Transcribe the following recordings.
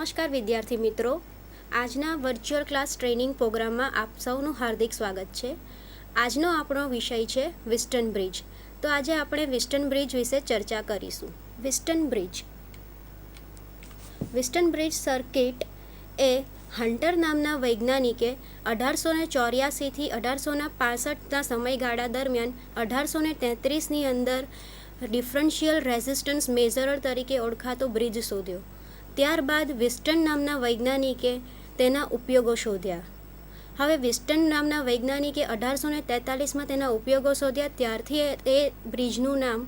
નમસ્કાર વિદ્યાર્થી મિત્રો, આજના વર્ચ્યુઅલ ક્લાસ ટ્રેનિંગ પ્રોગ્રામમાં આપ સૌનું હાર્દિક સ્વાગત છે. આજનો આપણો વિષય છે વિસ્ટન બ્રિજ. તો આજે આપણે વિસ્ટન બ્રિજ વિશે ચર્ચા કરીશું. વિસ્ટન બ્રિજ સર્કિટ એ હન્ટર નામના વૈજ્ઞાનિકે 1884થી 1865ના સમયગાળા દરમિયાન 1833ની અંદર ડિફરન્શિયલ રેઝિસ્ટન્સ મેઝરર તરીકે ઓળખાતો બ્રિજ શોધ્યો. ત્યારબાદ વિસ્ટન નામના વૈજ્ઞાનિકે તેના ઉપયોગો શોધ્યા. હવે વિસ્ટન નામના વૈજ્ઞાનિકે 1843માં તેના ઉપયોગો શોધ્યા, ત્યારથી એ બ્રિજનું નામ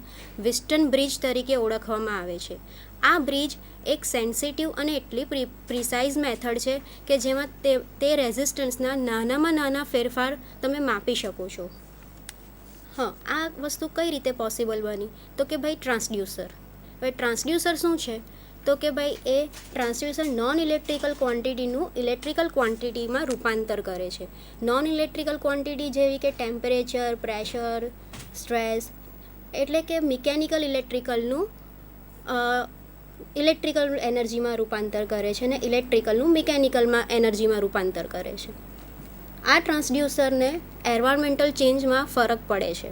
વિસ્ટન બ્રિજ તરીકે ઓળખવામાં આવે છે. આ બ્રિજ એક સેન્સિટિવ અને એટલી પ્રિસાઇઝ મેથડ છે કે જેમાં તે રેઝિસ્ટન્સના નાનામાં નાના ફેરફાર તમે માપી શકો છો. આ વસ્તુ કઈ રીતે પોસિબલ બની? તો કે ભાઈ ટ્રાન્સડ્યુસર. હવે ટ્રાન્સડ્યુસર શું છે? તો કે ભાઈ એ ટ્રાન્સડ્યુસર નોન ઇલેક્ટ્રિકલ ક્વોન્ટિટીનું ઇલેક્ટ્રિકલ ક્વોન્ટિટીમાં રૂપાંતર કરે છે. નોન ઇલેક્ટ્રિકલ ક્વોન્ટિટી જેવી કે ટેમ્પરેચર, પ્રેશર, સ્ટ્રેસ, એટલે કે મિકેનિકલ ઇલેક્ટ્રિકલનું ઇલેક્ટ્રિકલ એનર્જીમાં રૂપાંતર કરે છે અને ઇલેક્ટ્રિકલનું મિકેનિકલમાં એનર્જીમાં રૂપાંતર કરે છે. આ ટ્રાન્સડ્યુસરને એન્વાયરમેન્ટલ ચેન્જમાં ફરક પડે છે.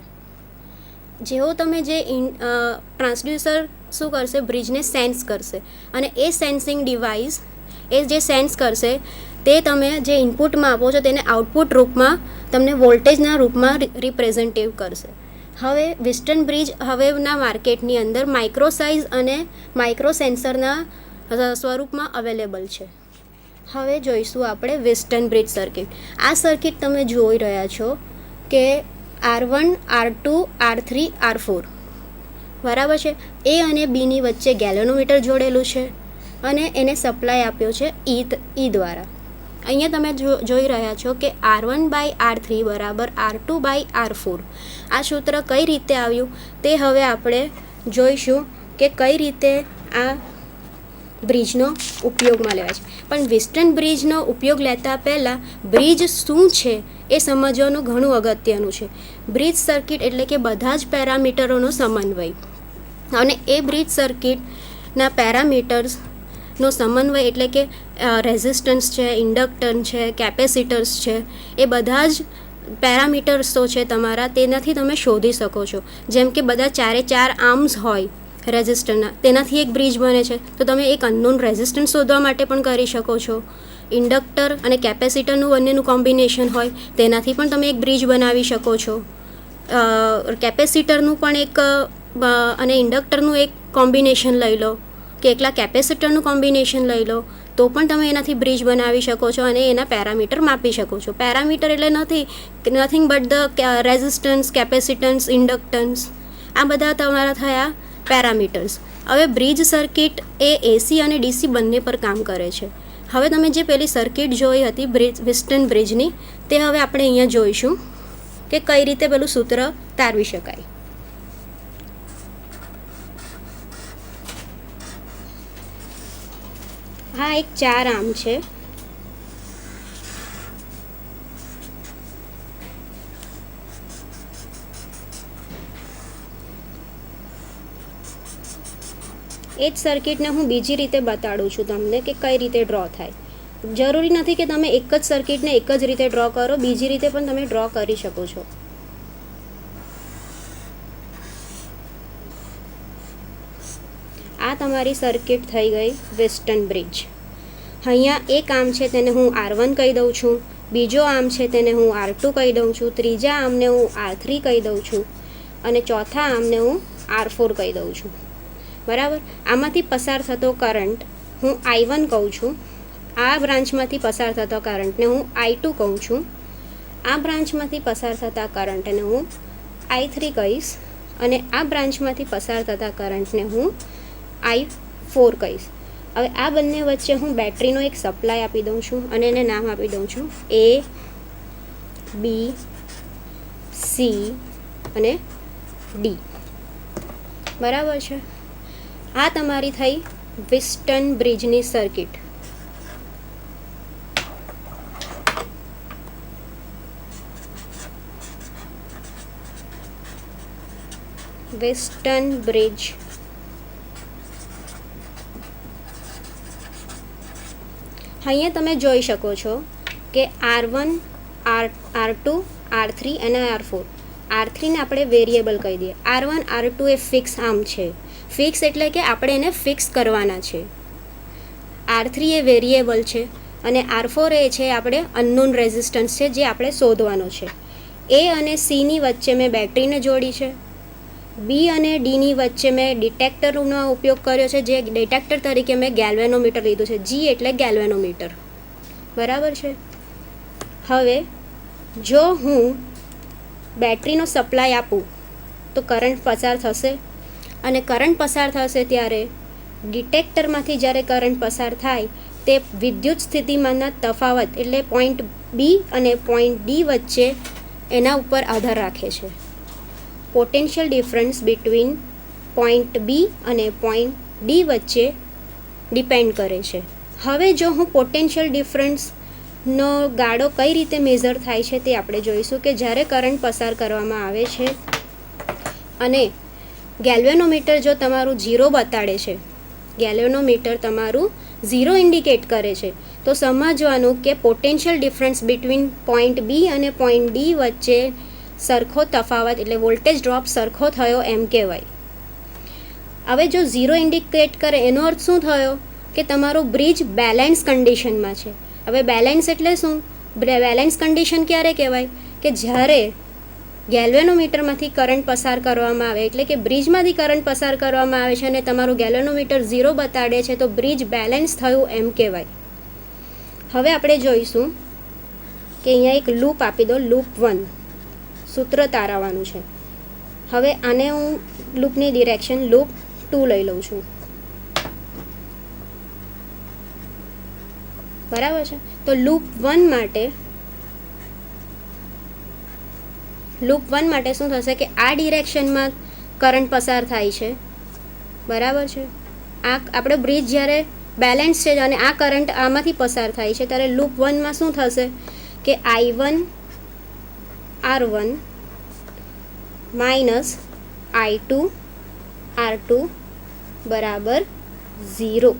જેવો તમે ટ્રાન્સડ્યુસર શું કરશે? બ્રિજને સેન્સ કરશે અને એ સેન્સિંગ ડિવાઇસ એ જે સેન્સ કરશે તે તમે જે ઇનપુટમાં આપો છો તેને આઉટપુટ રૂપમાં તમને વોલ્ટેજના રૂપમાં રિપ્રેઝેન્ટેટિવ કરશે. હવે વિસ્ટન બ્રિજ હવેના માર્કેટની અંદર માઇક્રો સાઇઝ અને માઇક્રો સેન્સરના સ્વરૂપમાં અવેલેબલ છે. હવે જોઈશું આપણે વિસ્ટન બ્રિજ સર્કિટ. આ સર્કિટ તમે જોઈ રહ્યા છો કે R1, R2, R3, R4 બરાબર છે. એ અને બીની વચ્ચે ગેલેનોમીટર જોડેલું છે અને એને સપ્લાય આપ્યો છે ઈ દ્વારા. અહીંયા તમે જોઈ રહ્યા છો કે R1/R3 બરાબર R2/R4. આ સૂત્ર કઈ રીતે આવ્યું તે હવે આપણે જોઈશું કે કઈ રીતે આ બ્રિજનો ઉપયોગમાં લેવાય છે. પણ વિસ્ટન બ્રિજનો ઉપયોગ લેતા પહેલાં બ્રિજ શું છે એ સમજવાનું ઘણું અગત્યનું છે. બ્રિજ સર્કિટ એટલે કે બધા જ પેરામીટરોનો સમન્વય, અને એ બ્રિજ સર્કિટના પેરામીટર્સનો સમન્વય એટલે કે રેઝિસ્ટન્સ છે, ઇન્ડક્ટન્સ છે, કેપેસિટર્સ છે, એ બધા જ પેરામીટર્સો છે તમારા, તેનાથી તમે શોધી શકો છો. જેમ કે બધા ચારે ચાર આર્મ્સ હોય રેઝિસ્ટરના, તેનાથી એક બ્રિજ બને છે. તો તમે એક અનનોન રેઝિસ્ટન્સ શોધવા માટે પણ કરી શકો છો. ઇન્ડક્ટર અને કેપેસિટરનું બંનેનું કોમ્બિનેશન હોય તેનાથી પણ તમે એક બ્રિજ બનાવી શકો છો. કેપેસિટરનું પણ એક અને ઇન્ડક્ટરનું એક કોમ્બિનેશન લઈ લો કે એકલા કેપેસિટરનું કોમ્બિનેશન લઈ લો તો પણ તમે એનાથી બ્રિજ બનાવી શકો છો અને એના પેરામીટર માપી શકો છો. પેરામીટર એટલે nothing but the resistance, capacitance, inductance, આ બધા તમારા થયા પેરામીટર્સ. હવે બ્રિજ સર્કિટ એ એસી અને ડીસી બંને પર કામ કરે છે. હવે તમે જે પેલી સર્કિટ જોઈ હતી વિસ્ટન બ્રિજની, તે હવે આપણે અહીંયા જોઈશું કે કઈ રીતે પેલું સૂત્ર તારવી શકાય. હા, એક 4 આર્મ છે. એ જ સર્કિટને હું બીજી રીતે બતાડું છું તમને કે કઈ રીતે ડ્રો થાય. જરૂરી નથી કે તમે એક જ સર્કિટને એક જ રીતે ડ્રો કરો, બીજી રીતે પણ તમે ડ્રો કરી શકો છો. આ તમારી સર્કિટ થઈ ગઈ વિસ્ટન બ્રિજ. અહીંયા એક આર્મ છે તેને હું R1 કહી દઉં છું, બીજો આર્મ છે તેને હું R2 કહી દઉં છું, ત્રીજા આર્મને હું R3 કહી દઉં છું અને ચોથા આર્મને હું R4 કહી દઉં છું. બરાબર. આમાંથી પસાર થતો કરંટ હું I1 કહું છું. આ બ્રાન્ચમાંથી પસાર થતો કરંટને હું I2 કહું છું. આ બ્રાન્ચમાંથી પસાર થતા કરંટને હું I3 કહીશ અને આ બ્રાન્ચમાંથી પસાર થતા કરંટને હું I4 કહીશ. હવે આ બંને વચ્ચે હું બેટરીનો એક સપ્લાય આપી દઉં છું અને એને નામ આપી દઉં છું A, B, C અને D. બરાબર છે. આ તમારી થઈ વિસ્ટન બ્રિજની સર્કિટ. વિસ્ટન બ્રિજ અહીંયા તમે જોઈ શકો છો કે R1, R2, R3 અને R4. R3ને આપણે વેરિયેબલ કહી દઈએ. R1, R2 એ ફિક્સ આમ છે. ફિક્સ એટલે કે આપણે એને ફિક્સ કરવાના છે. R3 એ વેરિયેબલ છે અને R4 એ છે આપણે અનનોન રેઝિસ્ટન્સ છે જે આપણે શોધવાનો છે. A અને Cની વચ્ચે મેં બેટરીને જોડી છે. B અને Dની વચ્ચે મેં ડિટેક્ટરનો ઉપયોગ કર્યો છે, જે ડિટેક્ટર તરીકે મેં ગેલ્વેનોમીટર લીધું છે. G એટલે ગેલ્વેનોમીટર. બરાબર છે. હવે જો હું બેટરીનો સપ્લાય આપું તો કરંટ પસાર થશે, અને કરંટ પસાર થશે ત્યારે ડિટેક્ટરમાંથી જ્યારે કરંટ પસાર થાય તે વિદ્યુત સ્થિતિમાનના તફાવત એટલે પોઈન્ટ B અને પોઈન્ટ D વચ્ચે એના ઉપર આધાર રાખે છે. Potential difference between point B અને પોઈન્ટ D વચ્ચે ડિપેન્ડ કરે છે. હવે જો હું પોટેન્શિયલ ડિફરન્સનો ગાળો કઈ રીતે મેઝર થાય છે તે આપણે જોઈશું કે જ્યારે કરંટ પસાર કરવામાં આવે છે અને ગેલ્વેનોમીટર જો તમારું 0 બતાડે છે, ગેલ્વેનોમીટર તમારું 0 ઇન્ડિકેટ કરે છે, તો સમજવાનું કે potential difference between point B અને પોઈન્ટ D વચ્ચે સરખો તફાવત એટલે વોલ્ટેજ ડ્રોપ સરખો થયો એમ કહેવાય. હવે જો 0 ઇન્ડિકેટ કરે એનો અર્થ શું થયો કે તમારો બ્રિજ બેલેન્સ કન્ડિશનમાં છે. હવે બેલેન્સ એટલે શું? બેલેન્સ કન્ડિશન ક્યારે કહેવાય કે જ્યારે ગેલ્વેનોમીટરમાંથી કરંટ પસાર કરવામાં આવે, એટલે કે બ્રિજમાંથી કરંટ પસાર કરવામાં આવે છે અને તમારું ગેલ્વેનોમીટર 0 બતાડે છે, તો બ્રિજ બેલેન્સ થયું એમ કહેવાય. હવે આપણે જોઈશું કે અહીંયા એક લૂપ આપી દો, લૂપ 1 સૂત્ર તારવવાનું છે. હવે આને હું લૂપની ડિરેક્શન લૂપ 2 લઈ લઉં છું. બરાબર છે. તો લૂપ 1 માટે શું થશે કે આ ડિરેક્શનમાં કરંટ પસાર થાય છે. બરાબર છે. આ આપણે બ્રિજ જ્યારે બેલેન્સ છે અને આ કરંટ આમાંથી પસાર થાય છે ત્યારે લૂપ 1માં શું થશે કે I1 R1 minus I2 R2 બરાબર 0.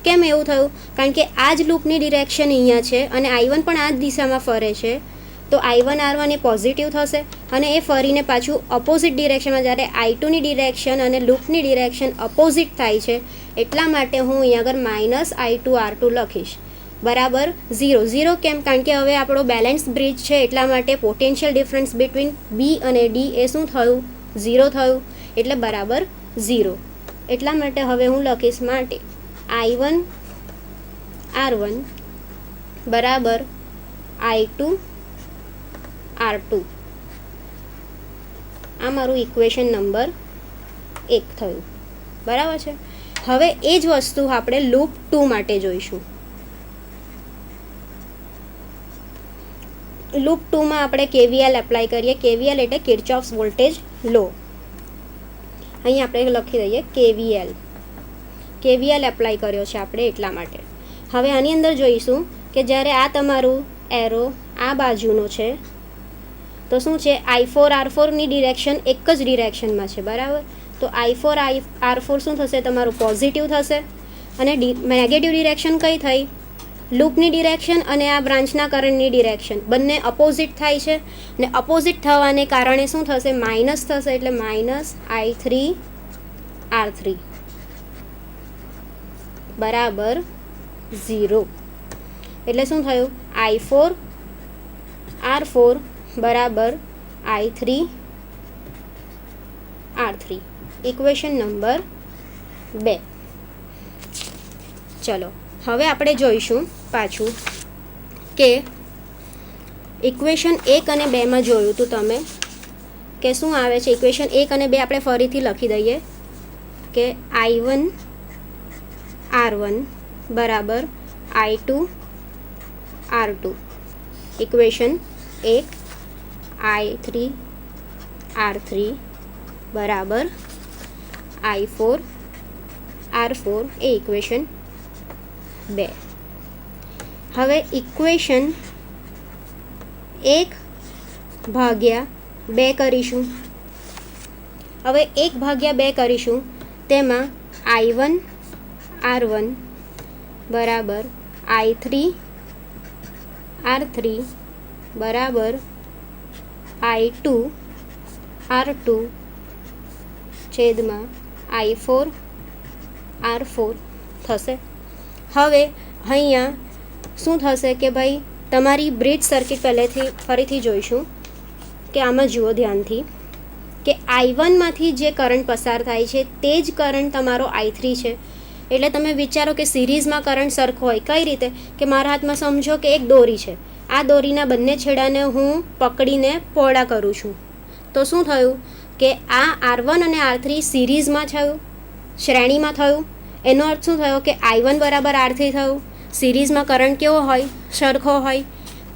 કેમ એવું થયું? કારણ કે આ જ લૂપની ડિરેક્શન અહીંયા છે અને I1 પણ આ જ દિશામાં ફરે છે, તો I1 R1 એ પોઝિટિવ થશે અને એ ફરીને પાછું ઓપોઝિટ ડિરેક્શનમાં, જ્યારે I2ની ડિરેક્શન અને લૂપની ડિરેક્શન ઓપોઝિટ થાય છે એટલા માટે હું અહીંયા આગળ માઇનસ I2 R2 લખીશ. બરાબર 0. કેમ? કારણ કે હવે આપણો બેલેન્સ બ્રિજ છે એટલા માટે પોટેન્શિયલ ડિફરન્સ બિટવીન B અને D એ શું થયું? 0 થયું, એટલે બરાબર 0. એટલા માટે હવે હું લખીશ માટે I1 R1 બરાબર I2 R2. આ મારું ઇક્વેશન નંબર 1 થયું. બરાબર છે. હવે એ જ વસ્તુ આપણે લૂપ 2 માટે જોઈશું. લૂપ 2માં આપણે KVL એપ્લાય કરીએ. KVL એટલે કિર્ચોફ્સ વોલ્ટેજ લો. અહીં આપણે લખી દઈએ KVL એપ્લાય કર્યો છે આપણે એટલા માટે. હવે આની અંદર જોઈશું કે જ્યારે આ તમારું એરો આ બાજુનો છે તો શું છે, I4 R4ની ડિરેક્શન એક જ ડિરેક્શનમાં છે. બરાબર. તો I4 R4 શું થશે? તમારું પોઝિટિવ થશે. અને નેગેટિવ ડિરેક્શન કઈ થઈ? લૂપની ડિરેક્શન અને આ બ્રાન્ચના કરંટની ડિરેક્શન બંને અપોઝિટ થાય છે, અને અપોઝિટ થવાને કારણે શું થશે? માઇનસ થશે, એટલે માઇનસ I3 R3 બરાબર 0. એટલે શું થયું? I4 R4 બરાબર I3 R3. Equation number 2. ચલો હવે આપણે જોઈશું પાછું કે ઇક્વેશન 1 અને 2માં જોયું હતું તમે કે શું આવે છે. ઇક્વેશન 1 અને 2 આપણે ફરીથી લખી દઈએ કે I1 R1 બરાબર I2 R2. Equation 1 I3 R3 બરાબર I4 R4 એ ઇક્વેશન 2. હવે ઇક્વેશન 1/2 કરીશું. હવે 1/2 કરીશું તેમાં I1 R1 બરાબર I3 બરાબર I2 R2 છેદમાં I4 R4 થશે. હવે અહીંયા શું થશે કે ભાઈ તમારી બ્રિજ સર્કિટ પહેલેથી ફરીથી જોઈશું કે આમાં જુઓ ધ્યાનથી કે I1માંથી જે કરંટ પસાર થાય છે તે જ કરંટ તમારો I3 છે. એટલે તમે વિચારો કે સિરીઝમાં કરંટ સરખો હોય. કઈ રીતે કે મારા હાથમાં સમજો કે એક દોરી છે, આ દોરીના બંને છેડાને હું પકડીને પહોળા કરું છું. તો શું થયું કે આ R1 અને R3 સિરીઝમાં થયું, શ્રેણીમાં થયું. એનો અર્થ શું થયો કે I1 બરાબર R3 થયું. સિરીઝમાં કરંટ કેવો હોય? સરખો હોય.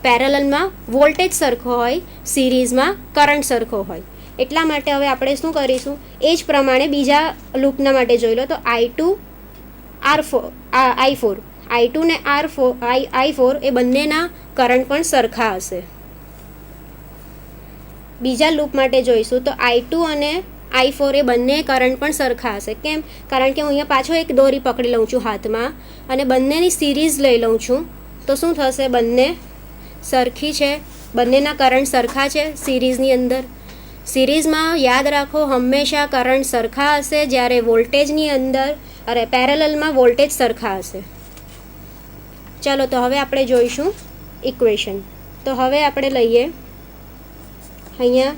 પેરેલલમાં વોલ્ટેજ સરખો હોય, સિરીઝમાં કરંટ સરખો હોય. એટલા માટે હવે આપણે શું કરીશું એ જ પ્રમાણે બીજા લૂપના માટે જોઈ લો. તો I2 ને I4 એ બંનેના કરંટ પણ સરખા હશે. બીજા લૂપ માટે જોઈશું તો I2 અને I4 એ બંને કરંટ પણ સરખા હશે. કેમ? કારણ કે હું અહીંયા પાછો એક દોરી પકડી લઉં છું હાથમાં અને બંનેની સિરીઝ લઈ લઉં છું. તો શું થશે? બંને સરખી છે, બંનેના કરંટ સરખા છે સિરીઝની અંદર. સિરીઝમાં યાદ રાખો હંમેશા કરંટ સરખા હશે, જ્યારે વોલ્ટેજની અંદર પેરેલલમાં વોલ્ટેજ સરખા હશે. ચાલો તો હવે આપણે જોઈશું ઇક્વેશન. તો હવે આપણે લઈએ અહીંયા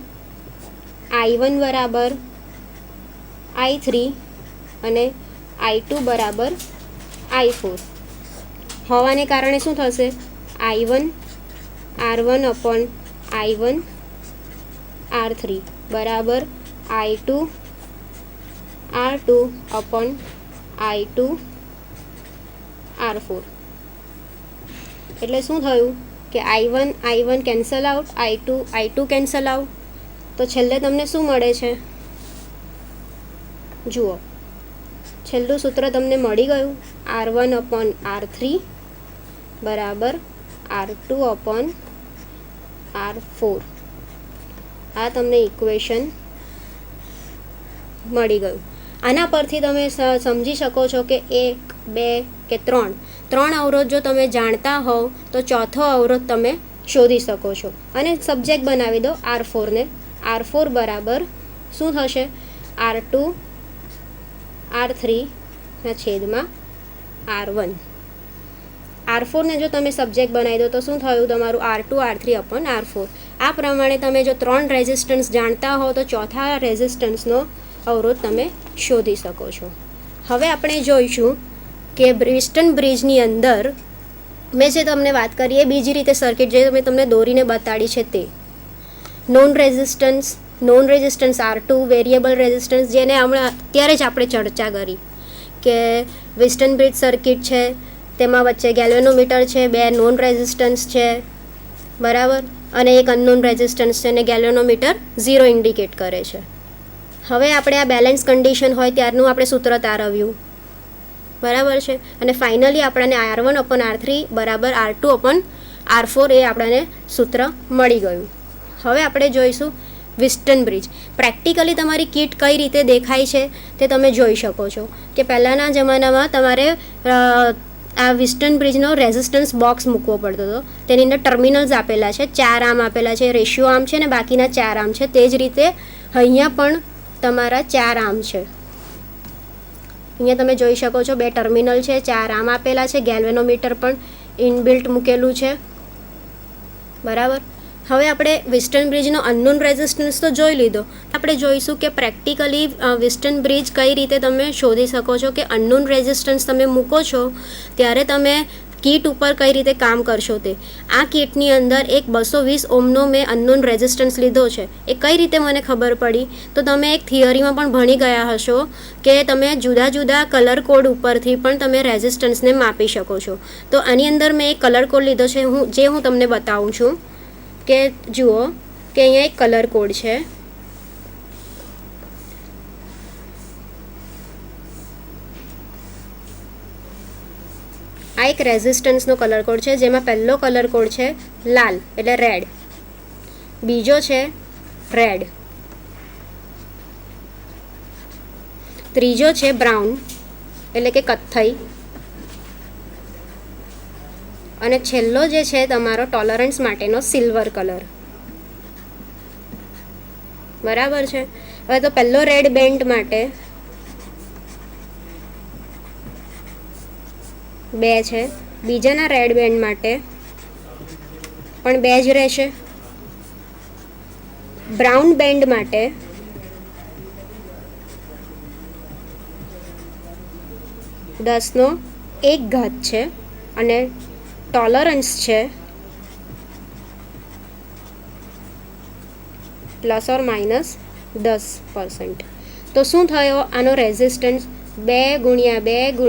I1 બરાબર I3 અને I2 બરાબર I4 હોવાને કારણે શું થશે? I1 R1 upon I1 R3 બરાબર I2 R2 upon I2 R4. એટલે શું થયું કે I1 cancel out, I2 cancel out. તો છેલ્લે તમને શું મળે છે? જુઓ, છેલ્લું સૂત્ર તમને મળી ગયું. R1 અપોન R3 બરાબર R2 અપોન R4. આ તમને ઇક્વેશન મળી ગયું. આના પરથી તમે સમજી શકો છો કે 1, 2 કે 3 અવરોધ જો તમે જાણતા હોવ તો ચોથો અવરોધ તમે શોધી શકો છો. અને સબ્જેક્ટ બનાવી દો R4 ને. R4 બરાબર શું થશે? R2 R3 ના છેદમાં R1. R4 ને જો તમે સબ્જેક્ટ બનાવી દો તો શું થયું તમારું? R2 R3 upon R4. આ પ્રમાણે તમે જો 3 રેઝિસ્ટન્સ જાણતા હો તો ચોથા રેઝિસ્ટન્સનો અવરોધ તમે શોધી શકો છો. હવે આપણે જોઈશું કે વ્હિસ્ટન બ્રિજની અંદર મેં જે તમને વાત કરી એ બીજી રીતે સર્કિટ જે મેં તમને દોરીને બતાડી છે તે non resistance R2, variable resistance, જેને હમણાં અત્યારે જ આપણે ચર્ચા કરી કે વ્હિસ્ટન બ્રિજ સર્કિટ છે, તેમાં વચ્ચે ગેલ્વેનોમીટર છે, 2 નોન રેઝિસ્ટન્સ છે બરાબર, અને એક અનનોન રેઝિસ્ટન્સ છે, અને ગેલ્વેનોમીટર 0 ઇન્ડિકેટ કરે છે. હવે આપણે આ બેલેન્સ કન્ડિશન હોય ત્યારનું આપણે સૂત્ર તારવ્યું બરાબર છે. અને ફાઇનલી આપણને R1 અપોન R3 બરાબર R2 અપોન R4 એ આપણને સૂત્ર મળી ગયું. હવે આપણે જોઈશું વ્હિસ્ટન બ્રિજ. પ્રેક્ટિકલી તમારી કિટ કઈ રીતે દેખાય છે તે તમે જોઈ શકો છો કે પહેલાંના જમાનામાં તમારે આ વ્હિસ્ટન બ્રિજનો રેઝિસ્ટન્સ બોક્સ મૂકવો પડતો હતો. તેની અંદર ટર્મિનલ્સ આપેલા છે, 4 આર્મ આપેલા છે, રેશિયો આર્મ છે, અને બાકીના 4 આર્મ છે. તે જ રીતે અહીંયા પણ તમારા 4 આર્મ છે. અહીંયા તમે જોઈ શકો છો 2 ટર્મિનલ છે, 4 આર્મ આપેલા છે, ગેલ્વેનોમીટર પણ ઇનબિલ્ટ મૂકેલું છે બરાબર. હવે આપણે વ્હિસ્ટન બ્રિજનો અનનોન રેઝિસ્ટન્સ તો જોઈ લીધો. આપણે જોઈશું કે પ્રેક્ટિકલી વ્હિસ્ટન બ્રિજ કઈ રીતે તમે શોધી શકો છો કે અનનોન રેઝિસ્ટન્સ તમે મૂકો છો ત્યારે તમે કીટ ઉપર કઈ રીતે કામ કરશો તે. આ કીટની અંદર એક 220 ઓહ્મનો મેં અનનોન રેઝિસ્ટન્સ લીધો છે. એ કઈ રીતે મને ખબર પડી? તો તમે એક થિયરીમાં પણ ભણી ગયા હશો કે તમે જુદા જુદા કલર કોડ ઉપરથી પણ તમે રેઝિસ્ટન્સને માપી શકો છો. તો આની અંદર મેં એક કલર કોડ લીધો છે જે હું તમને બતાવું છું કે જુઓ કે અહીંયા એક કલર કોડ છે. આ એક રેઝિસ્ટન્સનો કલર કોડ છે જેમાં પહેલો કલર કોડ છે લાલ એટલે રેડ, બીજો છે રેડ, ત્રીજો છે બ્રાઉન એટલે કે કથ્થઈ, અને છેલ્લો જે છે તમારો ટોલરન્સ માટેનો સિલ્વર કલર. બરાબર છે. હવે તો પહેલો રેડ બેન્ડ માટે 2 છે, બીજાના રેડ બેન્ડ માટે પણ 2 જ રહેશે. બ્રાઉન બેન્ડ માટે 10^1 છે અને ટોલરન્સ છે ±10%. તો શું થયો આનો રેઝિસ્ટન્સ? 2 × 2 ×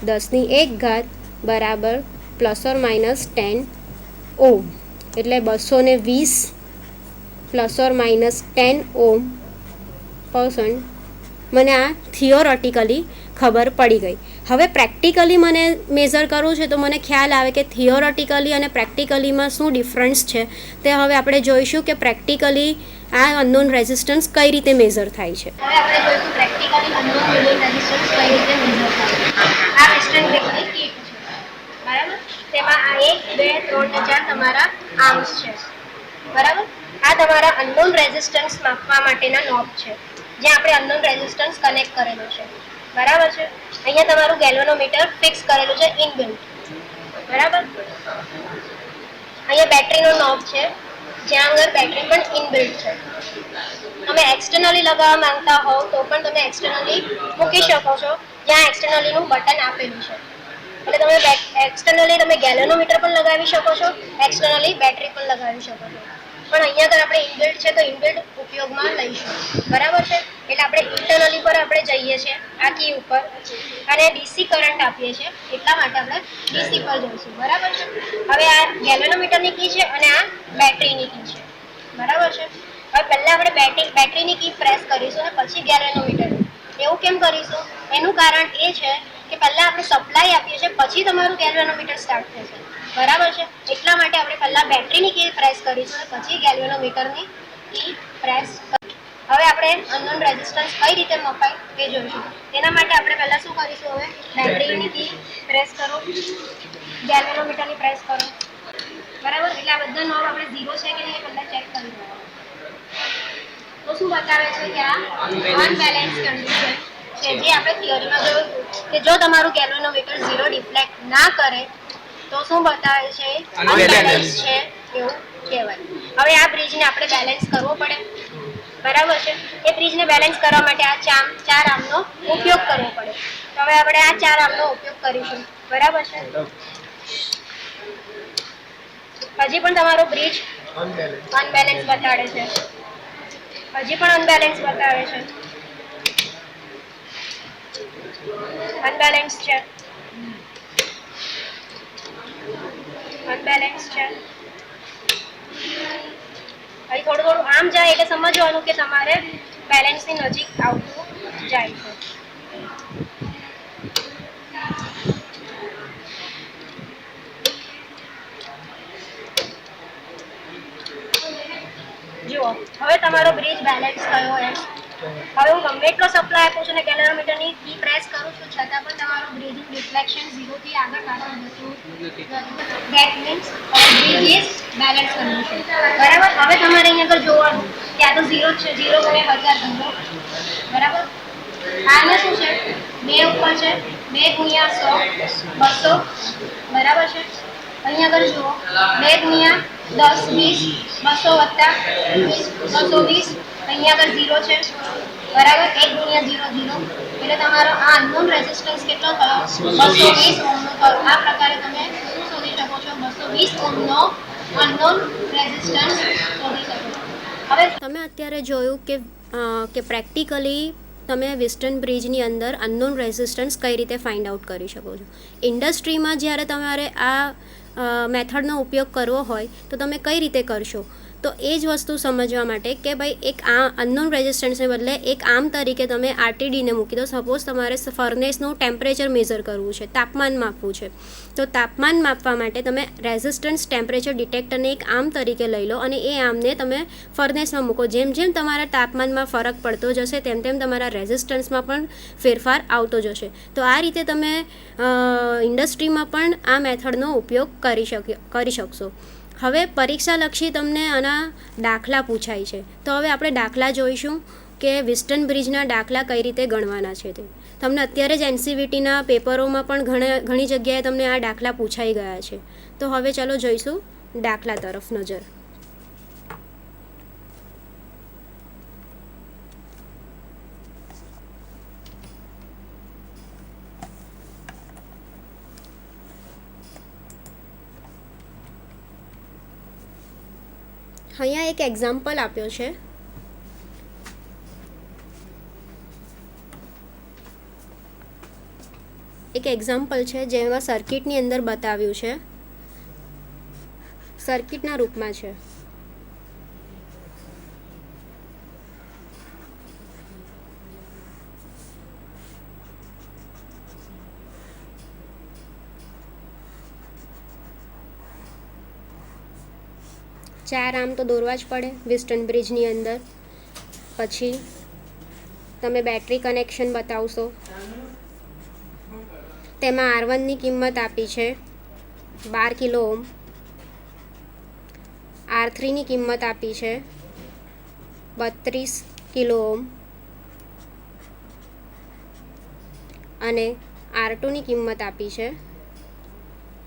10^1 બરાબર ±10 ઓમ, એટલે 220 ±10 ઓમ %. મને આ થિયોરેટિકલી ખબર પડી ગઈ. હવે પ્રેક્ટિકલી મને મેઝર કરવું છે તો મને ખ્યાલ આવે કે થિયોરેટિકલી અને પ્રેક્ટિકલીમાં શું ડિફરન્સ છે. તે હવે આપણે જોઈશું કે પ્રેક્ટિકલી આ અનનોન રેઝિસ્ટન્સ કઈ રીતે મેઝર થાય છે. હવે આપણે જોઈશું પ્રેક્ટિકલી અનનોન રેઝિસ્ટન્સ કઈ રીતે મેઝર થાય છે. આ વેસ્ટર્ન બ્રેકની કીટ છે, બરાબર. તેમાં આ 1, 2, 3 ને 4 તમારા આર્મ્સ છે, બરાબર. આ તમારા અનનોન રેઝિસ્ટન્સ માપવા માટેના નોબ છે, જ્યાં આપણે અનનોન રેઝિસ્ટન્સ કનેક્ટ કરેલો છે, બરાબર છે. અહીંયા તમારું ગેલ્વેનોમીટર ફિક્સ કરેલું છે ઇનબિલ્ટ, બરાબર. અહીંયા બેટરીનો નોબ છે, જ્યાં આગળ બેટરી પણ ઇનબિલ્ટ છે. તમે એક્સટર્નલી લગાવવા માંગતા હોવ તો પણ તમે એક્સટર્નલી મૂકી શકો છો, જ્યાં એક્સટર્નલીનું બટન આપેલું છે. એટલે તમે એક્સટર્નલી ગેલ્વેનોમીટર પણ લગાવી શકો છો, એક્સટર્નલી બેટરી પણ લગાવી શકો છો. પણ અહીંયા આગળ આપણે ઇનબિલ્ટ છે તો ઇનબિલ્ટ ઉપયોગમાં લઈશું, બરાબર છે. એટલે આપણે ઇન્ટરનલી પર આપણે જઈએ છીએ આ કી ઉપર અને ડીસી કરંટ આપીએ છીએ, એટલા માટે આપણે ડીસી પર જઈશું, બરાબર છે. હવે આ ગેલ્વેનોમીટરની કી છે અને આ બેટરીની કી છે, બરાબર છે. હવે પહેલા આપણે બેટરીની કી પ્રેસ કરીશું અને પછી ગેલ્વેનોમીટર. એવું કેમ કરીશું? એનું કારણ એ છે કે પહેલા આપણે સપ્લાય આપીએ છીએ, પછી તમારું ગેલ્વેનોમીટર સ્ટાર્ટ થશે, બરાબર છે. એટલા માટે આપણે પહેલા બેટરીની કી પ્રેસ કરીશું અને પછી ગેલ્વેનોમીટરની કી પ્રેસ. હવે આપણે અનનોન રેઝિસ્ટન્સ કઈ રીતે મપાય તે જોઈશું. તેના માટે આપણે પહેલા શું કરીશું? હવે બેટરીની કી પ્રેસ કરો, ગેલ્વેનોમીટરની પ્રેસ કરો, બરાબર. એટલે આ બધા નોબ આપણે 0 છે કે નહીં પહેલા ચેક કરી દો. તો શું બતાવે છે કે આ અનબેલેન્સ કન્ડિશન છે, જે આપણે થિયરીમાં જોયું કે જો તમારું ગેલ્વેનોમીટર 0 ડિફ્લેક્ટ ના કરે તો શું બતાવે છે? અનબેલેન્સ છે એવું કહેવાય. હવે આ બ્રિજને આપણે બેલેન્સ કરવો પડે, બરાબર છે. એ બ્રિજને બેલેન્સ કરવા માટે આ 4 આર્મનો ઉપયોગ કરવો પડે. તો હવે આપણે આ 4 આર્મનો ઉપયોગ કરીશું, બરાબર છે. હજી પણ તમારો બ્રિજ અનબેલેન્સ બતાડે છે, હજી પણ અનબેલેન્સ બતાવે છે, અનબેલેન્સ છે, અનબેલેન્સ છે. અહીં થોડું આમ જાય એટલે સમજવાનું કે તમારે બેલેન્સની નજીક આવતું જાય છે. જુઓ, હવે તમારો બ્રિજ બેલેન્સ થયો એમ. હવે હું ગમે એટલો સપ્લાય આપું છું ને ગેલ્વેનોમીટરની કી પ્રેસ કરું છું, છતાં પણ તમારું બ્રિજનું ડિફ્લેક્શન 0 થી આગળ પાછળ જતું નથી. That means bridge is balance condition, બરાબર. હવે તમારે અહીંયા આગળ જોવાનું કે આ તો 0 જ છે, 0 × 1000 0, બરાબર. આને શું છે? 2 ઉપર છે, 2 × 100 200, બરાબર છે. અહીંયા આગળ જુઓ 2 × 10 20 200 + 220, અહીંયા આગળ 0 છે, બરાબર. 1 × 0 0, એટલે તમારો આ અનનોન રેઝિસ્ટન્સ કેટલો થયો? 220 ઓહમનો થયો. આ પ્રકારે તમે શું શોધી શકો છો? 220 ઓહમનો અનનોન રેઝિસ્ટન્સ શોધી શકો છો. હવે તમે અત્યારે જોયું કે પ્રેક્ટિકલી તમે વેસ્ટર્ન બ્રિજની અંદર અનનોન રેઝિસ્ટન્સ કઈ રીતે ફાઇન્ડ આઉટ કરી શકો છો. ઇન્ડસ્ટ્રીમાં જ્યારે તમારે આ મેથડનો ઉપયોગ કરવો હોય તો તમે કઈ રીતે કરશો? તો એ જ વસ્તુ સમજવા માટે કે ભાઈ એક આ અનનોન રેઝિસ્ટન્સને બદલે એક આર્મ તરીકે તમે આરટીડીને મૂકી દો. સપોઝ તમારે ફર્નેસનું ટેમ્પરેચર મેઝર કરવું છે, તાપમાન માપવું છે, તો તાપમાન માપવા માટે તમે રેઝિસ્ટન્સ ટેમ્પરેચર ડિટેક્ટરને એક આર્મ તરીકે લઈ લો અને એ આર્મને તમે ફર્નેસમાં મૂકો. જેમ જેમ તમારા તાપમાનમાં ફરક પડતો જશે તેમ તેમ તમારા રેઝિસ્ટન્સમાં પણ ફેરફાર આવતો જશે. તો આ રીતે તમે ઇન્ડસ્ટ્રીમાં પણ આ મેથડનો ઉપયોગ કરી શકશો. હવે પરીક્ષાલક્ષી તમને આના દાખલા પૂછાય છે, તો હવે આપણે દાખલા જોઈશું કે વિસ્ટન બ્રિજના દાખલા કઈ રીતે ગણવાના છે તે. તમને અત્યારે જ એનસીવીટીના પેપરોમાં પણ ઘણી જગ્યાએ તમને આ દાખલા પૂછાઈ ગયા છે. તો હવે ચાલો જોઈશું દાખલા તરફ નજર. અહીંયા એક એક્ઝામ્પલ આપ્યો છે. એક એક્ઝામ્પલ છે જેમાં સર્કિટની અંદર બતાવ્યું છે, સર્કિટના રૂપમાં છે. ચાર આર્મ તો દોરવા જ પડે વિસ્ટન બ્રિજની અંદર. પછી તમે બેટરી કનેક્શન બતાવશો. તેમાં R1ની કિંમત આપી છે 12 કિલો ઓહ્મ, R3ની કિંમત આપી છે 32 કિલો ઓહ્મ અને R2ની કિંમત આપી છે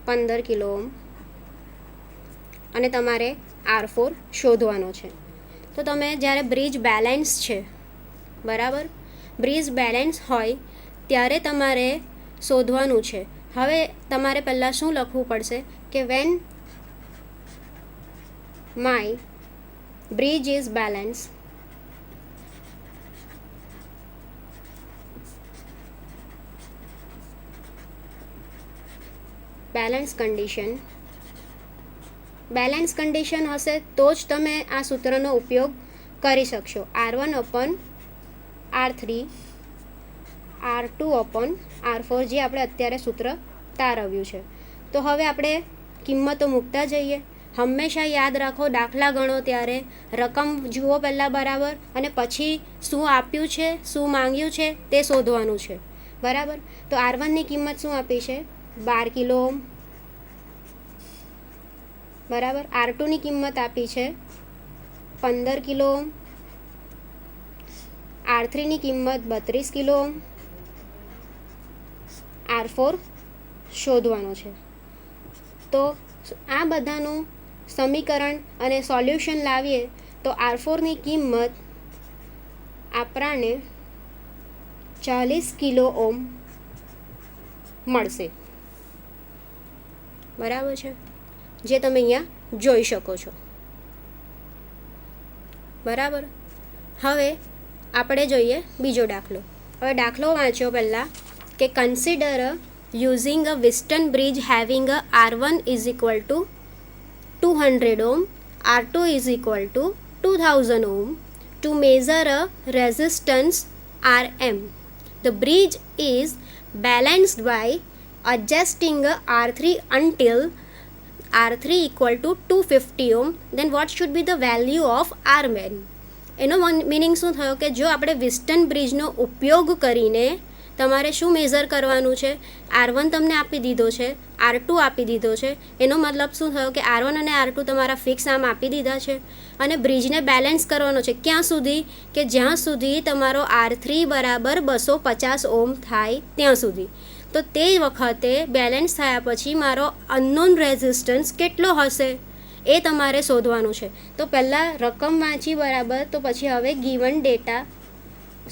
15 કિલો ઓહ્મ અને તમારે R4 શોધવાનો છે. તો તમે જ્યારે બ્રિજ બેલેન્સ છે, બરાબર, બ્રિજ બેલેન્સ હોય ત્યારે તમારે શોધવાનું છે. હવે તમારે પહેલાં શું લખવું પડશે કે when my bridge is balance, balance condition હશે તો જ તમે આ સૂત્રનો ઉપયોગ કરી શકશો. R1/R3 R2/R4 જે આપણે અત્યારે સૂત્ર તારવ્યું છે. તો હવે આપણે કિંમતો મૂકતા જઈએ. હંમેશા યાદ રાખો, દાખલા ગણો ત્યારે રકમ જુઓ પહેલાં બરાબર, અને પછી શું આપ્યું છે, શું માંગ્યું છે તે શોધવાનું છે, બરાબર. તો R1ની કિંમત શું આપી છે 12 કિલો ઓહ્મ, બરાબર. R2ની કિંમત આપી છે 15 કિલો ઓહ્મ, R3ની કિંમત 32 કિલો ઓહ્મ, R4 શોધવાનો છે. તો આ બધાનું સમીકરણ અને સોલ્યુશન લાવીએ તો R4ની કિંમત આપણને 40 કિલો ઓહ્મ મળશે, બરાબર છે, જે તમે અહીંયા જોઈ શકો છો, બરાબર. હવે આપણે જોઈએ બીજો દાખલો. હવે દાખલો વાંચ્યો પહેલાં કે consider using a Wheatstone bridge having a R1 is equal to 200 ohm, R2 is equal to 2000 ohm to measure a resistance RM. The bridge is balanced by adjusting R3 until R3 equal to 250 ohm. Then what should be the value of Rman? એનો meaning શું થયો કે જો આપણે વિસ્ટન બ્રિજનો ઉપયોગ કરીને તમારે શું મેઝર કરવાનું છે, R1 તમને આપી દીધો છે, R2 આપી દીધો છે, એનો મતલબ શું થયો કે R1 અને R2 તમારા ફિક્સ આમ આપી દીધા છે અને બ્રિજને બેલેન્સ કરવાનો છે. ક્યાં સુધી કે જ્યાં સુધી તમારો R3 બરાબર 250 ઓહ્મ થાય ત્યાં સુધી. તો તે વખતે બેલેન્સ થયા પછી મારો અનનોન રેઝિસ્ટન્સ કેટલો હશે એ તમારે શોધવાનું છે. તો પહેલાં રકમ વાંચી બરાબર, તો પછી હવે ગીવન ડેટા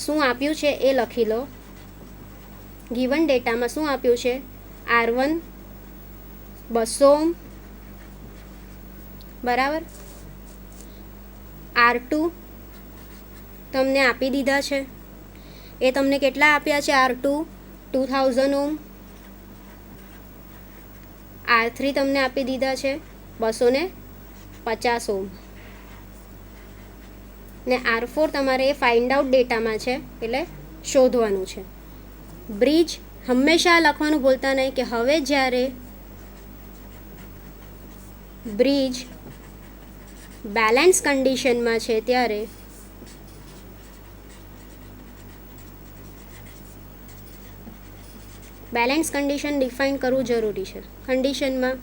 શું આપ્યું છે એ લખી લો. ગીવન ડેટામાં શું આપ્યું છે R1 200 ઓહ્મ, બરાબર, R2 તમને આપી દીધા છે, એ તમને કેટલા આપ્યા છે R2 2000 ઓહ્મ, R3 તમને આપી દીધા છે 250 ઓહ્મ, ને R4 તમારે એ ફાઇન્ડ આઉટ ડેટામાં છે એટલે શોધવાનું છે. બ્રિજ હંમેશા લખવાનું ભૂલતા નહીં કે હવે જ્યારે બ્રિજ બેલેન્સ કન્ડિશનમાં છે ત્યારે બેલેન્સ કન્ડિશન ડિફાઇન કરવું જરૂરી છે. કન્ડિશનમાં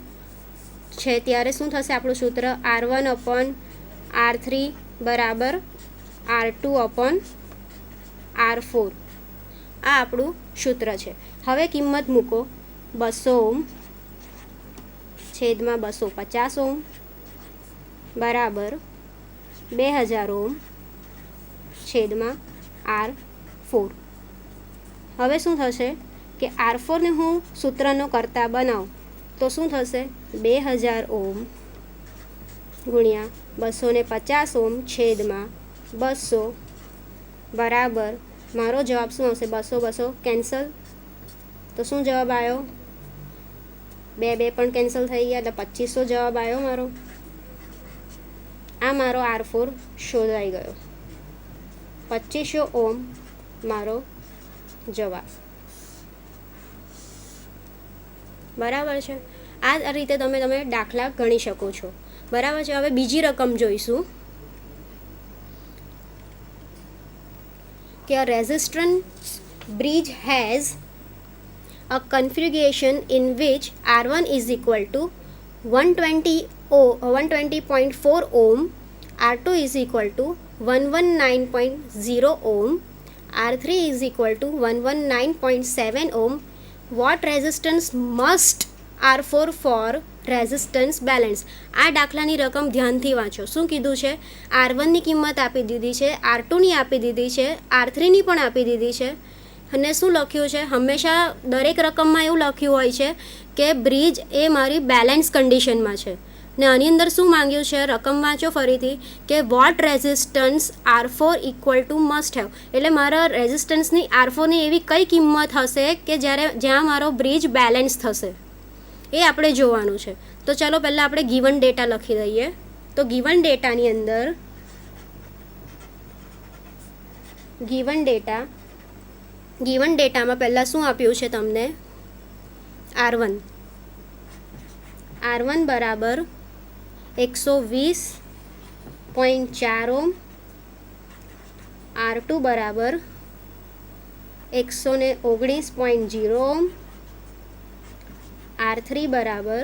છે ત્યારે શું થશે આપણું સૂત્ર R1/R3 બરાબર R2/R4. આ આપણું સૂત્ર છે. હવે કિંમત મૂકો 200 ઓહ્મ છેદમાં 250 ઓહ્મ બરાબર 2000 ઓહ્મ છેદમાં R4. હવે શું થશે કે R4 ને હું સૂત્રનો કરતા બનાવું તો શું થશે 2000 ઓહ્મ ગુણ્યા 250 ઓહ્મ છેદમાં 200 બરાબર મારો જવાબ શું આવશે 200 કેન્સલ. તો શું જવાબ આવ્યો 2 પણ કેન્સલ થઈ ગયા એટલે 2500 જવાબ આવ્યો મારો. આ મારો R4 શોધાઈ ગયો. 2500 ઓહ્મ મારો જવાબ. બરાબર છે. આ રીતે તમે દાખલા ગણી શકો છો. બરાબર છે. હવે બીજી રકમ જોઈશું કે a resistance bridge has a configuration in which R1 is equal to 120.4 ohm, R2 is equal to 119.0 ohm, R3 is equal to 119.7 ohm. What resistance must R4 for resistance balance. આ દાખલાની રકમ ધ્યાનથી વાંચો. શું કીધું છે R1ની કિંમત આપી દીધી છે, R2ની આપી દીધી છે, R3ની પણ આપી દીધી છે. અને શું લખ્યું છે હંમેશા દરેક રકમમાં એવું લખ્યું હોય છે કે બ્રિજ એ મારી બેલેન્સ કન્ડિશનમાં છે. ને આની અંદર શું માંગ્યું છે રકમ વાંચો ફરીથી કે what resistance R4 equal to must have. એટલે મારા રેઝિસ્ટન્સની R4ની એવી કઈ કિંમત હશે કે જ્યાં મારો બ્રિજ બેલેન્સ થશે એ આપણે જોવાનું છે. તો ચાલો પહેલાં આપણે ગિવન ડેટા લખી દઈએ. તો ગિવન ડેટામાં પહેલાં શું આપ્યું છે તમને R1 બરાબર 120.4 ઓહ્મ, R2 બરાબર 119.0 ઓહ્મ, R3 બરાબર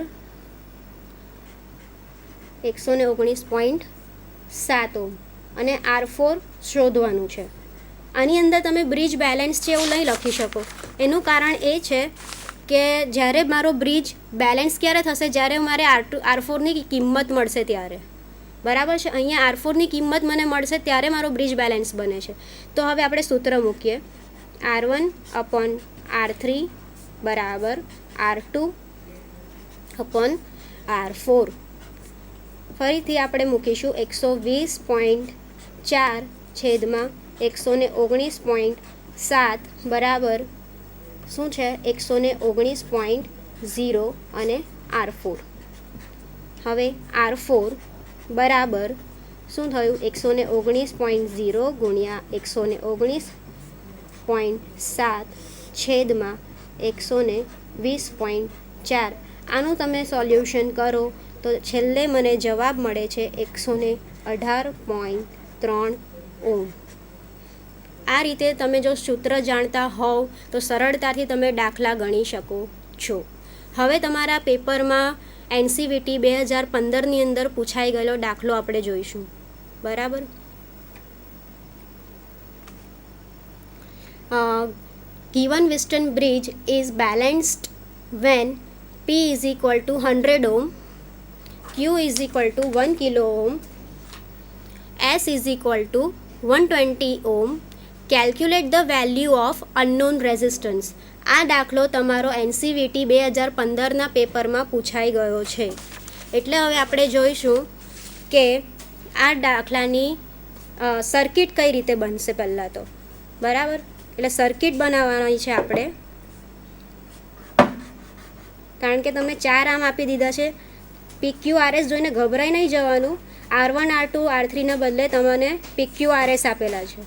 119.7 ઓહ્મ અને R4 શોધવાનું છે. આની અંદર તમે બ્રિજ બેલેન્સ છે એવું નહીં લખી શકો. એનું કારણ એ છે કે જ્યારે મારો બ્રિજ બેલેન્સ ક્યારે થશે જ્યારે મારે R4ની કિંમત મળશે ત્યારે. બરાબર છે. અહીંયા R4ની કિંમત મને મળશે ત્યારે મારો બ્રિજ બેલેન્સ બને છે. તો હવે આપણે સૂત્ર મૂકીએ R1/R3 બરાબર R2/R4. ફરીથી આપણે મૂકીશું 120.4 છેદમાં 119.7 બરાબર શું છે 119.0 અને R4. હવે R4 બરાબર શું થયું 119.0 ગુણ્યા 119.7 છેદમાં 120.4. આનું તમે સોલ્યુશન કરો તો છેલ્લે મને જવાબ મળે છે 118.3 ઓહ્મ. આ રીતે તમે જો સૂત્ર જાણતા હોવ તો સરળતાથી તમે દાખલા ગણી શકો છો. હવે તમારા પેપરમાં NCVT 2015ની અંદર પૂછાઈ ગયેલો દાખલો આપણે જોઈશું. બરાબર. Given Western bridge is balanced when P is equal to 100 ohm, Q is equal to 1 kilo ohm, S is equal to 120 ohm. Calculate the value of unknown resistance. આ દાખલો તમારો NCVT 2015ના પેપરમાં પૂછાઈ ગયો છે. એટલે હવે આપણે જોઈશું કે આ દાખલાની સર્કિટ કઈ રીતે બનશે પહેલાં તો. બરાબર. એટલે સર્કિટ બનાવવાની છે આપણે, કારણ કે તમને 4 આમ આપી દીધા છે. PQRS જોઈને ગભરાઈ નહીં જવાનું. R1 R2 R3ના બદલે તમને PQRS આપેલા છે,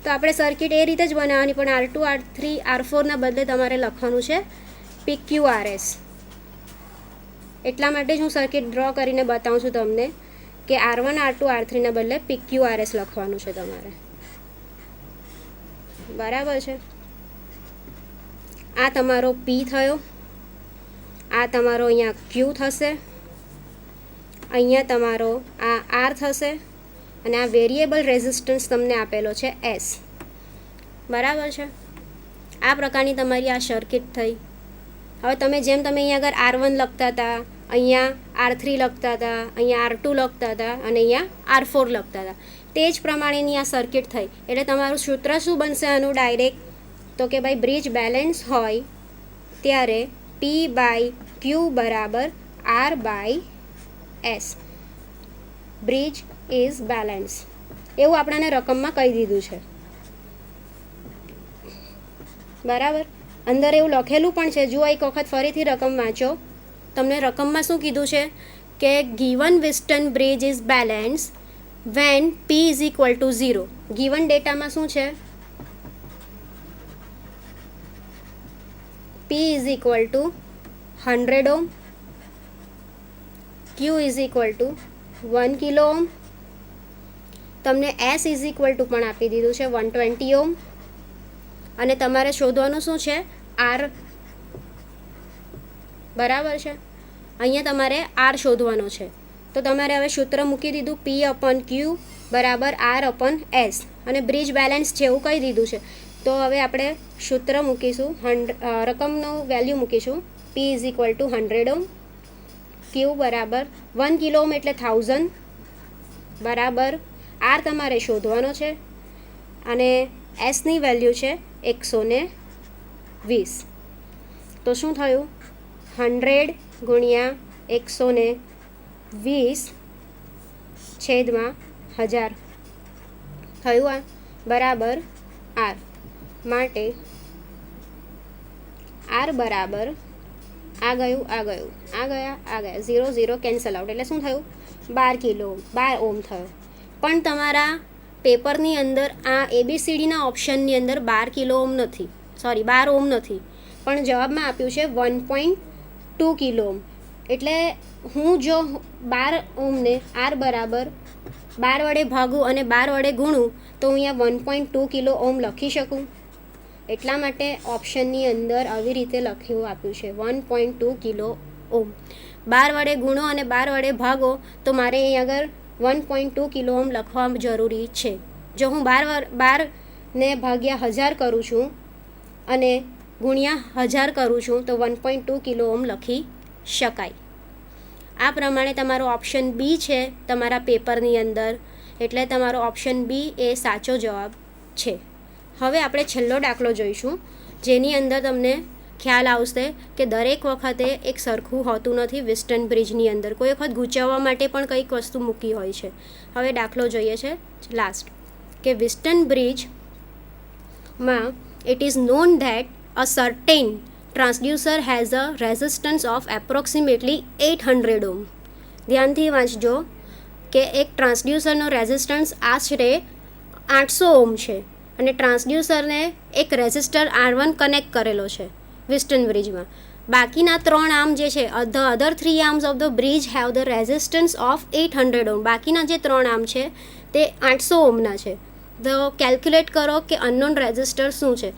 તો આપણે સર્કિટ એ રીતે જ બનાવવાની, પણ R2 R3 R4ના બદલે તમારે લખવાનું છે PQRS. એટલા માટે જ હું સર્કિટ ડ્રો કરીને બતાવું છું તમને કે R1 R2 R3ના બદલે PQRS લખવાનું છે તમારે. બરાબર છે. આ તમારો P થયો, આ તમારો અહીંયા Q થશે, અહીંયા તમારો આ R થશે, અને આ વેરિયેબલ રેઝિસ્ટન્સ તમને આપેલો છે S. બરાબર છે. આ પ્રકારની તમારી આ સર્કિટ થઈ. હવે તમે તમે અહીંયા આગળ R1 લખતા હતા, અહીંયા R3 લખતા હતા, અહીંયા R2 લખતા હતા અને અહીંયા R4 લખતા હતા, તે જ પ્રમાણેની આ સર્કિટ થઈ. એટલે તમારું સૂત્ર શું બનશે આનું ડાયરેક્ટ? તો કે ભાઈ બ્રિજ બેલેન્સ હોય ત્યારે P/Q બરાબર R/S. બ્રિજ ઇઝ બેલેન્સ, એવું આપણને રકમમાં કહી દીધું છે. બરાબર. અંદર એવું લખેલું પણ છે, જુઓ એક વખત ફરીથી રકમ વાંચો. તમને રકમમાં શું કીધું છે કે given Wheatstone bridge is balance when P is equal to 0. Given ડેટામાં શું છે? P is equal to 100 ohm, Q is equal to 1 kilo ohm, તમને S ઇઝ ઇક્વલ ટુ પણ આપી દીધું છે 120 ઓહ્મ, અને તમારે શોધવાનું શું છે? R. બરાબર છે. અહીંયા તમારે R શોધવાનો છે. તો તમારે હવે સૂત્ર મૂકી દીધું P/Q બરાબર R/S, અને બ્રિજ બેલેન્સ છે એવું કહી દીધું છે. તો હવે આપણે સૂત્ર મૂકીશું, રકમનું વેલ્યુ મૂકીશું. P is equal to 100 ohm, Q બરાબર 1 કિલો ઓહ્મ એટલે 1000 બરાબર. R તમારે શોધવાનો છે અને Sની વેલ્યુ છે 120. તો શું થયું? 100 ગુણ્યા 120 છેદમાં 1000 થયું આ બરાબર R. માટે R બરાબર આ ગયું, આ ગયું, આ ગયા 0 0 કેન્સલ આઉટ, એટલે શું થયું? 12 ઓહ્મ થયો. પણ તમારા પેપરની અંદર આ ABCDના ઓપ્શનની અંદર 12 કિલો ઓહ્મ નથી, 12 ઓહ્મ નથી, પણ જવાબમાં આપ્યું છે 1.2 કિલો ઓહ્મ. એટલે હું જો 12 ઓહ્મને R બરાબર 12 વડે ભાગું અને 12 વડે ગુણું તો હું અહીંયા 1.2 કિલો ઓહ્મ લખી શકું. એટલા માટે ઓપ્શનની અંદર આવી રીતે લખ્યું આપ્યું છે 1.2 કિલો ઓહ્મ. 12 વડે ગુણો અને 12 વડે ભાગો તો મારે અહીં આગળ 1.2 કિલો ઓહ્મ લખવા જરૂરી છે. જો હું 12ને ભાગ્યા 1000 કરું છું અને ગુણ્યા 1000 કરું છું તો 1.2 કિલો ઓહ્મ લખી શકાય. આ પ્રમાણે તમારો ઓપ્શન બી છે તમારા પેપરની અંદર, એટલે તમારો ઓપ્શન બી એ સાચો જવાબ છે. હવે આપણે છેલ્લો દાખલો જોઈશું, જેની અંદર તમને ખ્યાલ આવશે કે દરેક વખતે એક સરખું હોતું નથી. વિસ્ટન બ્રિજની અંદર કોઈ વખત ગૂંચવવા માટે પણ કંઈક વસ્તુ મૂકી હોય છે. હવે દાખલો જોઈએ છે લાસ્ટ, કે વિસ્ટન બ્રિજમાં it is known that a certain transducer has a resistance of approximately 800 ohm. ધ્યાનથી વાંચજો કે એક ટ્રાન્સડ્યુસરનો રેઝિસ્ટન્સ આશરે 800 ઓહ્મ છે, અને ટ્રાન્સડ્યુસરને એક રેઝિસ્ટર R1 કનેક્ટ કરેલો છે વિસ્ટન બ્રિજમાં. બાકીના 3 આર્મ જે છે, the other 3 arms of the bridge have the resistance of 800 ohm. બાકીના જે 3 આર્મ છે તે 800 ઓહ્મના છે. તો કેલ્ક્યુલેટ કરો કે અનનોન રેઝિસ્ટર શું છે.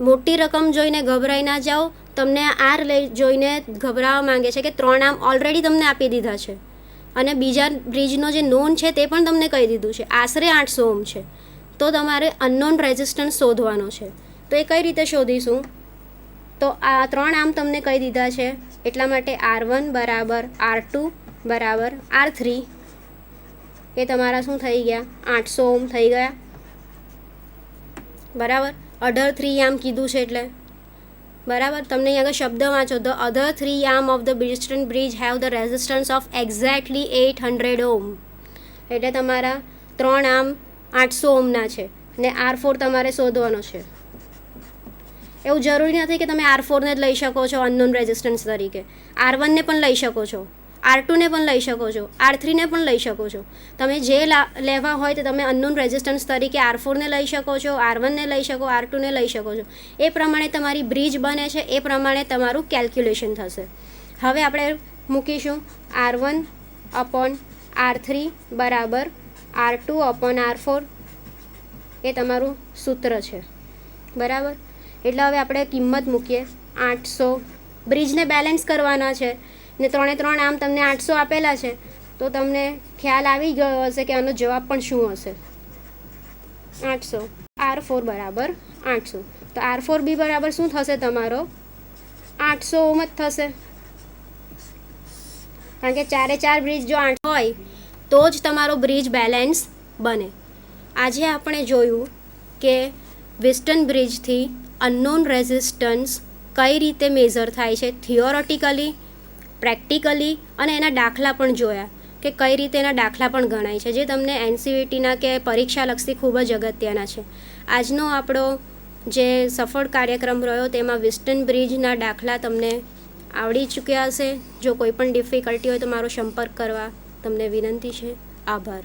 મોટી રકમ જોઈને ગભરાઈ ના જાઓ. તમને R જોઈને ગભરાવા માંગે છે કે 3 આર્મ ઓલરેડી તમને આપી દીધા છે, અને બીજા બ્રિજનો જે નોન છે તે પણ તમને કહી દીધું છે, આશરે 800 ઓહ્મ છે. તો તમારે અનનોન રેઝિસ્ટન્સ શોધવાનો છે. તો એ કઈ રીતે શોધીશું? તો આ 3 આર્મ તમને કહી દીધા છે, એટલા માટે R1 બરાબર R2 બરાબર R3 એ તમારા શું થઈ ગયા? 800 ઓહ્મ થઈ ગયા. બરાબર. અધર 3 આર્મ કીધું છે એટલે બરાબર. તમને અહીં આગળ શબ્દ વાંચો, the other 3 arm of the Wheatstone bridge have the resistance of exactly 800 ohm. એટલે તમારા 3 આર્મ 800 ઓહ્મના છે અને R4 તમારે શોધવાનો છે. એવું જરૂરી નથી કે તમે R4ને જ લઈ શકો છો અનનોન રેઝિસ્ટન્સ તરીકે, R1ને પણ લઈ શકો છો. R2ને પણ લઈ શકો છો, R3ને પણ લઈ શકો છો. તમે જે લેવા હોય તો તમે અનનોન રેઝિસ્ટન્સ તરીકે R4ને લઈ શકો છો, R1ને લઈ શકો, R2ને લઈ શકો છો. એ પ્રમાણે તમારી બ્રિજ બને છે, એ પ્રમાણે તમારું કેલ્ક્યુલેશન થશે. હવે આપણે મૂકીશું R1/R3 બરાબર R2/R4. એ તમારું સૂત્ર છે, બરાબર. એટલે હવે આપણે કિંમત મૂકીએ 800. બ્રિજને બેલેન્સ કરવાના છે ને 3 આમ તમને 800 આપેલા છે, તો તમને ખ્યાલ આવી ગયો હશે કે આનો જવાબ પણ શું હશે. 800. R4 બરાબર 800. તો R4 બી બરાબર શું થશે તમારો 800 ઓમ જ થશે, કારણ કે 4 બ્રિજ જો 8 હોય તો જ તમારો બ્રિજ બેલેન્સ બને. આજે આપણે જોયું કે વિસ્ટન બ્રિજથી અનનોન રેઝિસ્ટન્સ કઈ રીતે મેઝર થાય છે, થિયોરેટિકલી, પ્રેક્ટિકલી, અને એના દાખલા પણ જોયા કે કઈ રીતે એના દાખલા પણ ગણાય છે, જે તમને NCVTના કે પરીક્ષાલક્ષી ખૂબ જ અગત્યના છે. આજનો આપણો જે સફળ કાર્યક્રમ રહ્યો તેમાં વિસ્ટન બ્રિજના દાખલા તમને આવડી ચૂક્યા હશે. જો કોઈ પણ ડિફિકલ્ટી હોય તો મારો સંપર્ક કરવા તમને વિનંતી છે. આભાર.